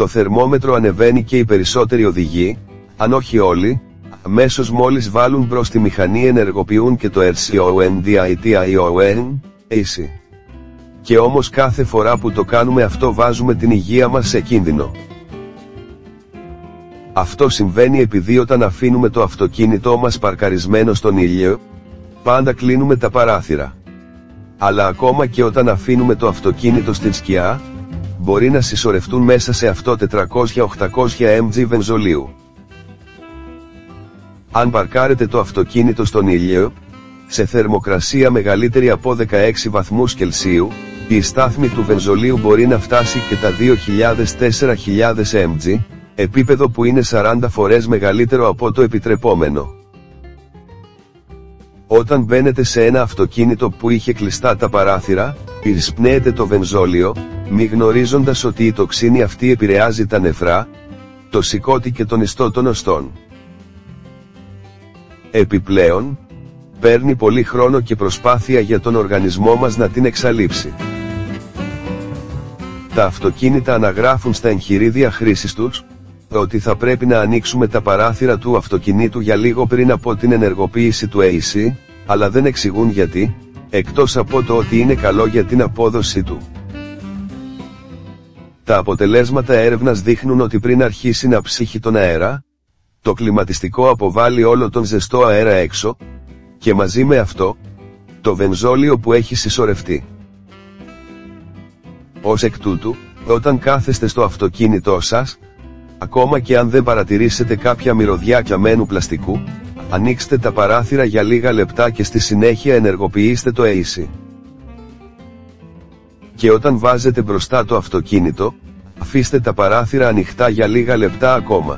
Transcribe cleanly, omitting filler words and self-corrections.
Το θερμόμετρο ανεβαίνει και οι περισσότεροι οδηγοί, αν όχι όλοι, αμέσως μόλις βάλουν μπρος τη μηχανή ενεργοποιούν και το RCONDITION, AC. Και όμως κάθε φορά που το κάνουμε αυτό βάζουμε την υγεία μας σε κίνδυνο. Αυτό συμβαίνει επειδή όταν αφήνουμε το αυτοκίνητό μας παρκαρισμένο στον ήλιο, πάντα κλείνουμε τα παράθυρα. Αλλά ακόμα και όταν αφήνουμε το αυτοκίνητο στην σκιά, μπορεί να συσσωρευτούν μέσα σε αυτό 400-800 mg βενζολίου. Αν παρκάρετε το αυτοκίνητο στον ήλιο, σε θερμοκρασία μεγαλύτερη από 16 βαθμούς Κελσίου, η στάθμη του βενζολίου μπορεί να φτάσει και τα 2.000-4.000 mg, επίπεδο που είναι 40 φορές μεγαλύτερο από το επιτρεπόμενο. Όταν μπαίνετε σε ένα αυτοκίνητο που είχε κλειστά τα παράθυρα, εισπνέετε το βενζόλιο, μη γνωρίζοντας ότι η τοξίνη αυτή επηρεάζει τα νεφρά, το σηκώτη και τον ιστό των οστών. Επιπλέον, παίρνει πολύ χρόνο και προσπάθεια για τον οργανισμό μας να την εξαλείψει. Τα αυτοκίνητα αναγράφουν στα εγχειρίδια χρήσης τους, ότι θα πρέπει να ανοίξουμε τα παράθυρα του αυτοκινήτου για λίγο πριν από την ενεργοποίηση του AC, αλλά δεν εξηγούν γιατί, εκτός από το ότι είναι καλό για την απόδοση του. Τα αποτελέσματα έρευνας δείχνουν ότι πριν αρχίσει να ψύχει τον αέρα, το κλιματιστικό αποβάλλει όλο τον ζεστό αέρα έξω, και μαζί με αυτό, το βενζόλιο που έχει συσσωρευτεί. Ως εκ τούτου, όταν κάθεστε στο αυτοκίνητό σας, ακόμα και αν δεν παρατηρήσετε κάποια μυρωδιά καμένου πλαστικού, ανοίξτε τα παράθυρα για λίγα λεπτά και στη συνέχεια ενεργοποιήστε το AC. Και όταν βάζετε μπροστά το αυτοκίνητο, αφήστε τα παράθυρα ανοιχτά για λίγα λεπτά ακόμα.